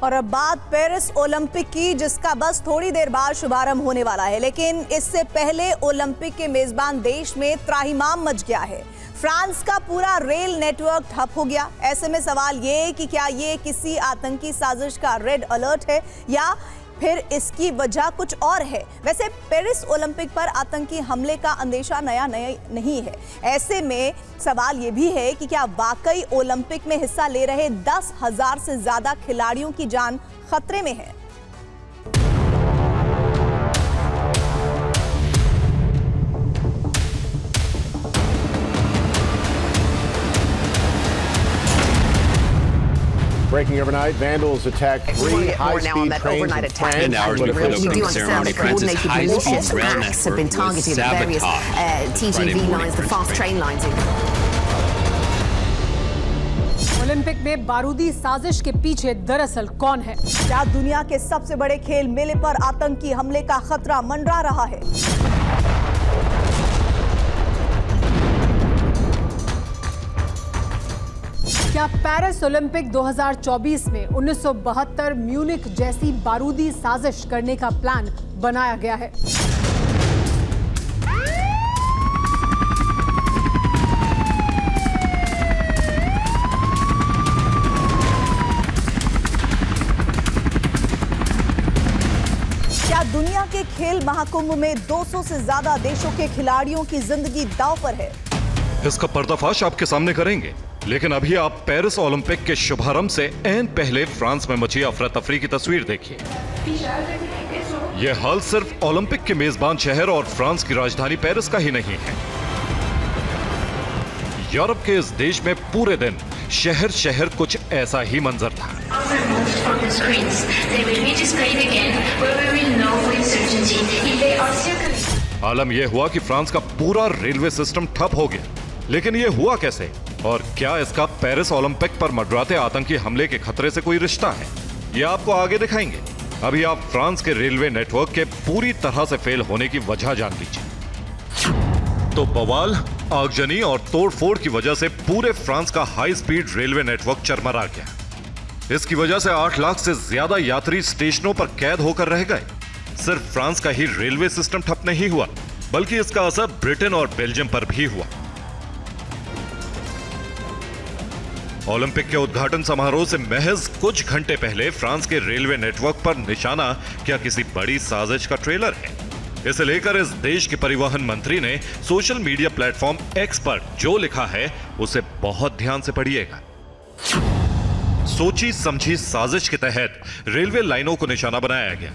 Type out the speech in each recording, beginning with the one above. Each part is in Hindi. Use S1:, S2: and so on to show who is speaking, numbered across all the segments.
S1: और अब बात पेरिस ओलंपिक की, जिसका बस थोड़ी देर बाद शुभारंभ होने वाला है। लेकिन इससे पहले ओलंपिक के मेजबान देश में त्राहिमाम मच गया है। फ्रांस का पूरा रेल नेटवर्क ठप हो गया। ऐसे में सवाल ये कि क्या ये किसी आतंकी साजिश का रेड अलर्ट है या फिर इसकी वजह कुछ और है। वैसे पेरिस ओलंपिक पर आतंकी हमले का अंदेशा नया नहीं है। ऐसे में सवाल ये भी है कि क्या वाकई ओलंपिक में हिस्सा ले रहे 10,000 से ज्यादा खिलाड़ियों की जान खतरे में है।
S2: Breaking overnight, vandals attacked 3 high-speed trains in France.
S3: And hours before the opening ceremony, France's high-speed rail network was sabotaged.
S4: TGV lines, the fast train lines.
S5: Olympic में बारूदी साजिश के पीछे दरअसल कौन है?
S1: क्या दुनिया के सबसे बड़े खेल मेले पर आतंकी हमले का खतरा मंडरा रहा है?
S5: क्या पेरिस ओलंपिक 2024 में 1972 म्यूनिख जैसी बारूदी साजिश करने का प्लान बनाया गया है?
S1: क्या दुनिया के खेल महाकुंभ में 200 से ज्यादा देशों के खिलाड़ियों की जिंदगी दांव पर है?
S6: इसका पर्दाफाश आपके सामने करेंगे, लेकिन अभी आप पेरिस ओलंपिक के शुभारंभ से ऐन पहले फ्रांस में मची अफरा तफरी की तस्वीर देखिए। यह हाल सिर्फ ओलंपिक के मेजबान शहर और फ्रांस की राजधानी पेरिस का ही नहीं है। यूरोप के इस देश में पूरे दिन शहर शहर कुछ ऐसा ही मंजर था। आलम यह हुआ कि फ्रांस का पूरा रेलवे सिस्टम ठप हो गया। लेकिन यह हुआ कैसे और क्या इसका पेरिस ओलंपिक पर मंडराते आतंकी हमले के खतरे से कोई रिश्ता है, यह आपको आगे दिखाएंगे। अभी आप फ्रांस के रेलवे नेटवर्क के पूरी तरह से फेल होने की वजह जान लीजिए। तो बवाल, आगजनी और तोड़फोड़ की वजह से पूरे फ्रांस का हाई स्पीड रेलवे नेटवर्क चरमरा गया। इसकी वजह से 8 लाख से ज्यादा यात्री स्टेशनों पर कैद होकर रह गए। सिर्फ फ्रांस का ही रेलवे सिस्टम ठप नहीं हुआ, बल्कि इसका असर ब्रिटेन और बेल्जियम पर भी हुआ। ओलंपिक के उद्घाटन समारोह से महज कुछ घंटे पहले फ्रांस के रेलवे नेटवर्क पर निशाना क्या किसी बड़ी साजिश का ट्रेलर है? इसे लेकर इस देश के परिवहन मंत्री ने सोशल मीडिया प्लेटफॉर्म एक्स पर जो लिखा है उसे बहुत ध्यान से पढ़िएगा। सोची समझी साजिश के तहत रेलवे लाइनों को निशाना बनाया गया।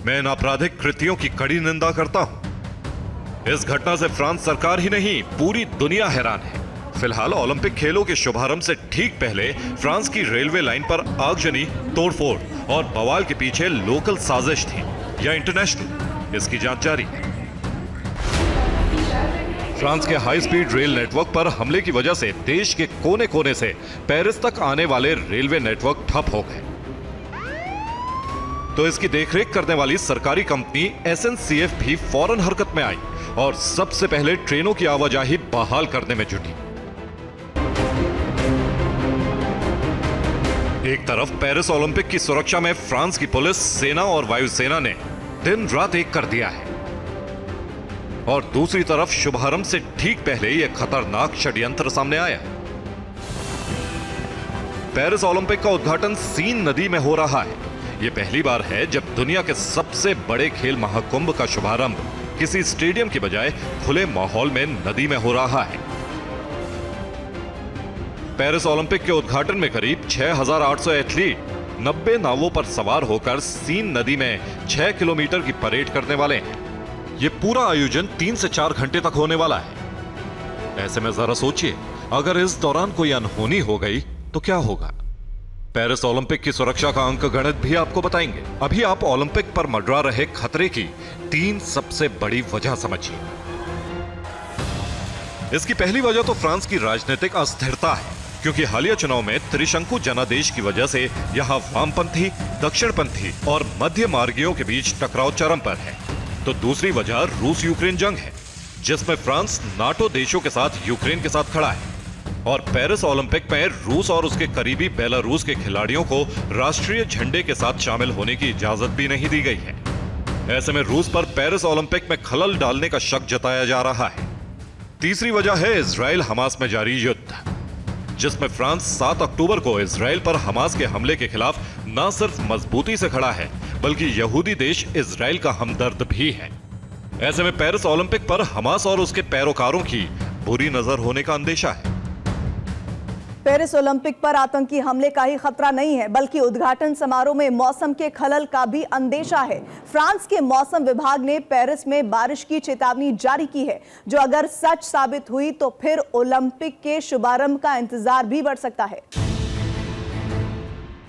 S6: मैं इन आपराधिक कृत्यों की कड़ी निंदा करता हूं। इस घटना से फ्रांस सरकार ही नहीं, पूरी दुनिया हैरान है। फिलहाल ओलंपिक खेलों के शुभारंभ से ठीक पहले फ्रांस की रेलवे लाइन पर आगजनी, तोड़फोड़ और बवाल के पीछे लोकल साजिश थी या इंटरनेशनल, इसकी जांच जारी है। फ्रांस के हाई स्पीड रेल नेटवर्क पर हमले की वजह से देश के कोने कोने से पेरिस तक आने वाले रेलवे नेटवर्क ठप हो गए। तो इसकी देखरेख करने वाली सरकारी कंपनी SNCF भी फौरन हरकत में आई और सबसे पहले ट्रेनों की आवाजाही बहाल करने में जुटी। एक तरफ पेरिस ओलंपिक की सुरक्षा में फ्रांस की पुलिस, सेना और वायुसेना ने दिन रात एक कर दिया है, और दूसरी तरफ शुभारंभ से ठीक पहले यह खतरनाक षड्यंत्र सामने आया। पेरिस ओलंपिक का उद्घाटन सीन नदी में हो रहा है। यह पहली बार है जब दुनिया के सबसे बड़े खेल महाकुंभ का शुभारंभ किसी स्टेडियम की बजाय खुले माहौल में नदी में हो रहा है। पेरिस ओलंपिक के उद्घाटन में करीब 6,800 एथलीट 90 नावों पर सवार होकर सीन नदी में 6 किलोमीटर की परेड करने वाले हैं। यह पूरा आयोजन 3 से 4 घंटे तक होने वाला है। ऐसे में जरा सोचिए, अगर इस दौरान कोई अनहोनी हो गई तो क्या होगा? पेरिस ओलंपिक की सुरक्षा का अंक गणित भी आपको बताएंगे। अभी आप ओलंपिक पर मंडरा रहे खतरे की 3 सबसे बड़ी वजह समझिए। इसकी पहली वजह तो फ्रांस की राजनीतिक अस्थिरता है, क्योंकि हालिया चुनाव में त्रिशंकु जनादेश की वजह से यहां वामपंथी, दक्षिणपंथी और मध्य मार्गियों के बीच टकराव चरम पर है। तो दूसरी वजह रूस यूक्रेन जंग है, जिसमें फ्रांस नाटो देशों के साथ यूक्रेन के साथ खड़ा है। और पेरिस ओलंपिक में रूस और उसके करीबी बेलारूस के खिलाड़ियों को राष्ट्रीय झंडे के साथ शामिल होने की इजाजत भी नहीं दी गई है। ऐसे में रूस पर पेरिस ओलंपिक में खलल डालने का शक जताया जा रहा है। तीसरी वजह है इजराइल हमास में जारी युद्ध, जिसमें फ्रांस 7 अक्टूबर को इजराइल पर हमास के हमले के खिलाफ न सिर्फ मजबूती से खड़ा है, बल्कि यहूदी देश इजराइल का हमदर्द भी है। ऐसे में पेरिस ओलंपिक पर हमास और उसके पैरोकारों की बुरी नजर होने का अंदेशा है।
S1: पेरिस ओलंपिक पर आतंकी हमले का ही खतरा नहीं है, बल्कि उद्घाटन समारोह में मौसम के खलल का भी अंदेशा है। फ्रांस के मौसम विभाग ने पेरिस में बारिश की चेतावनी जारी की है, जो अगर सच साबित हुई तो फिर ओलंपिक के शुभारंभ का इंतजार भी बढ़ सकता है।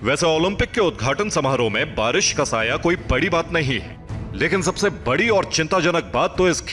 S6: वैसे ओलंपिक के उद्घाटन समारोह में बारिश का साया कोई बड़ी बात नहीं है, लेकिन सबसे बड़ी और चिंताजनक बात तो इस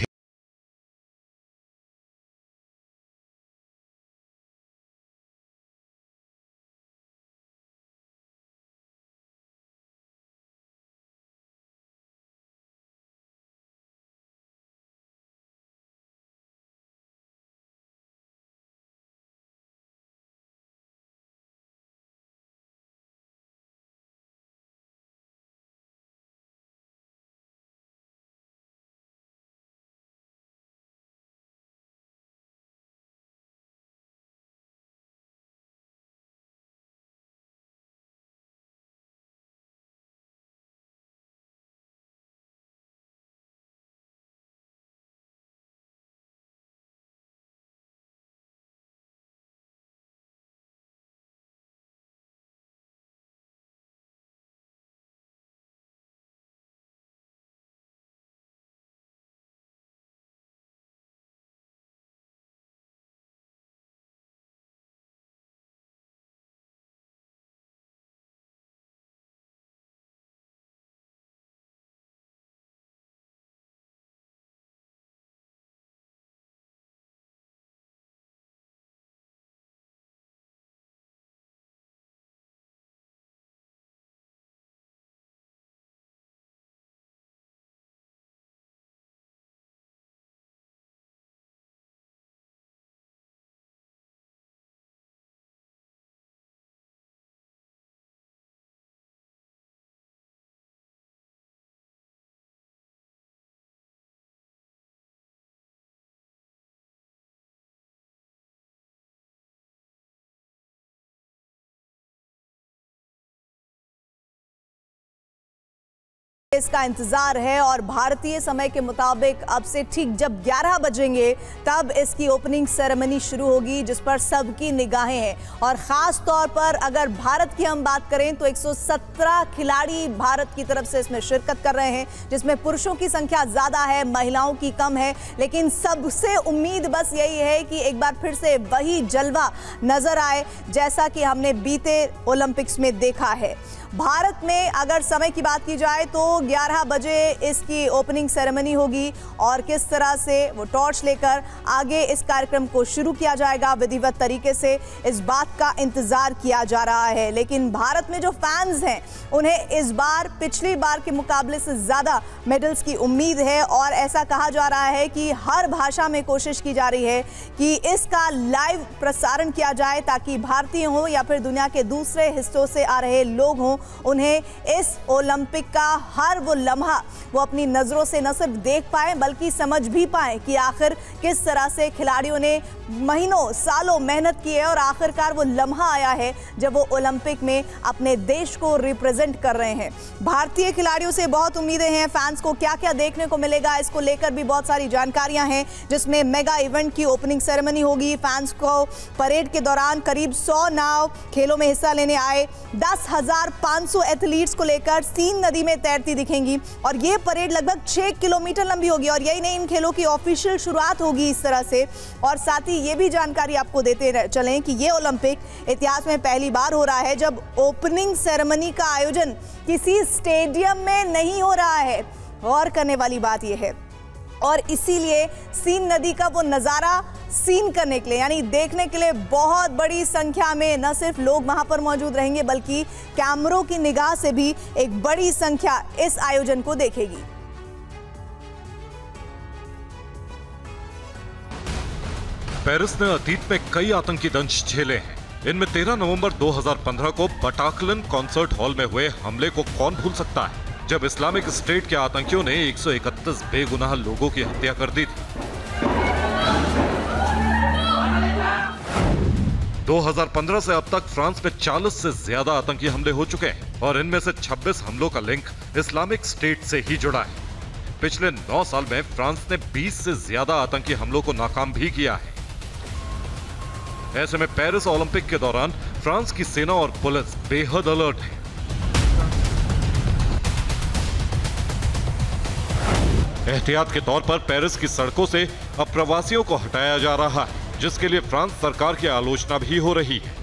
S1: इसका इंतजार है और भारतीय समय के मुताबिक अब से ठीक जब 11 बजेंगे तब इसकी ओपनिंग सेरेमनी शुरू होगी, जिस पर सबकी निगाहें हैं। और खास तौर पर अगर भारत की हम बात करें तो 117 खिलाड़ी भारत की तरफ से इसमें शिरकत कर रहे हैं, जिसमें पुरुषों की संख्या ज्यादा है, महिलाओं की कम है। लेकिन सबसे उम्मीद बस यही है कि एक बार फिर से वही जलवा नजर आए जैसा कि हमने बीते ओलंपिक्स में देखा है। भारत में अगर समय की बात की जाए तो 11 बजे इसकी ओपनिंग सेरेमनी होगी और किस तरह से वो टॉर्च लेकर आगे इस कार्यक्रम को शुरू किया जाएगा विधिवत तरीके से, इस बात का इंतजार किया जा रहा है। लेकिन भारत में जो फैंस हैं उन्हें इस बार पिछली बार के मुकाबले से ज़्यादा मेडल्स की उम्मीद है और ऐसा कहा जा रहा है कि हर भाषा में कोशिश की जा रही है कि इसका लाइव प्रसारण किया जाए ताकि भारतीय हो या फिर दुनिया के दूसरे हिस्सों से आ रहे लोग हों, उन्हें इस ओलंपिक का हर वो लम्हा वो अपनी नज़रों से न सिर्फ देख पाएं बल्कि समझ भी पाएं कि आखिर किस तरह से खिलाड़ियों ने महीनों सालों मेहनत की है और आखिरकार वो लम्हा आया है जब वो ओलंपिक में अपने देश को रिप्रेजेंट कर रहे हैं। भारतीय खिलाड़ियों से बहुत उम्मीदें हैं, फैंस को क्या क्या देखने को मिलेगा इसको लेकर भी बहुत सारी जानकारियां हैं, जिसमें मेगा इवेंट की ओपनिंग सेरेमनी होगी। फैंस को परेड के दौरान करीब 100 नाव खेलों में हिस्सा लेने आए 10,500 एथलीट्स को लेकर सीन नदी में तैरती दिखेंगी और ये परेड लगभग 6 किलोमीटर लंबी होगी। और यही नहीं, इन खेलों की ऑफिशियल शुरुआत होगी इस तरह से। और साथ ही ये भी जानकारी आपको देते चलें कि ये ओलंपिक इतिहास में पहली बार हो रहा है जब ओपनिंग सेरेमनी का आयोजन किसी स्टेडियम में नहीं हो रहा है। गौर करने वाली बात यह है और इसीलिए सीन नदी का वो नज़ारा सीन करने के लिए यानी देखने के लिए बहुत बड़ी संख्या में न सिर्फ लोग वहां पर मौजूद रहेंगे बल्कि कैमरों की निगाह से भी एक बड़ी संख्या इस आयोजन को देखेगी।
S6: पेरिस ने अतीत में कई आतंकी दंश झेले हैं। इनमें 13 नवंबर 2015 को बटाक्लन कॉन्सर्ट हॉल में हुए हमले को कौन भूल सकता है, जब इस्लामिक स्टेट के आतंकियों ने 131 बेगुनाह लोगों की हत्या कर दी थी। 2015 से अब तक फ्रांस में 40 से ज्यादा आतंकी हमले हो चुके हैं और इनमें से 26 हमलों का लिंक इस्लामिक स्टेट से ही जुड़ा है। पिछले 9 साल में फ्रांस ने 20 से ज्यादा आतंकी हमलों को नाकाम भी किया है। ऐसे में पेरिस ओलंपिक के दौरान फ्रांस की सेना और पुलिस बेहद अलर्ट है। एहतियात के तौर पर पेरिस की सड़कों से अब प्रवासियों को हटाया जा रहा है, जिसके लिए फ्रांस सरकार की आलोचना भी हो रही है।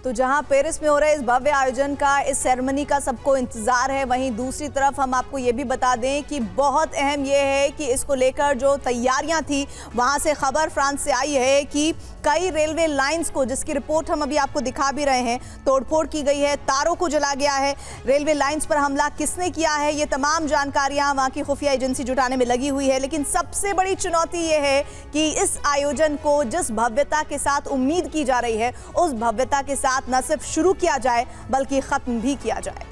S1: तो जहां पेरिस में हो रहे इस भव्य आयोजन का, इस सेरेमनी का सबको इंतजार है, वहीं दूसरी तरफ हम आपको ये भी बता दें कि बहुत अहम ये है कि इसको लेकर जो तैयारियां थी, वहां से खबर फ्रांस से आई है कि कई रेलवे लाइंस को, जिसकी रिपोर्ट हम अभी आपको दिखा भी रहे हैं, तोड़फोड़ की गई है, तारों को जला गया है। रेलवे लाइंस पर हमला किसने किया है, ये तमाम जानकारियां वहां की खुफिया एजेंसी जुटाने में लगी हुई है। लेकिन सबसे बड़ी चुनौती ये है कि इस आयोजन को जिस भव्यता के साथ उम्मीद की जा रही है, उस भव्यता के साथ न सिर्फ शुरू किया जाए बल्कि खत्म भी किया जाए।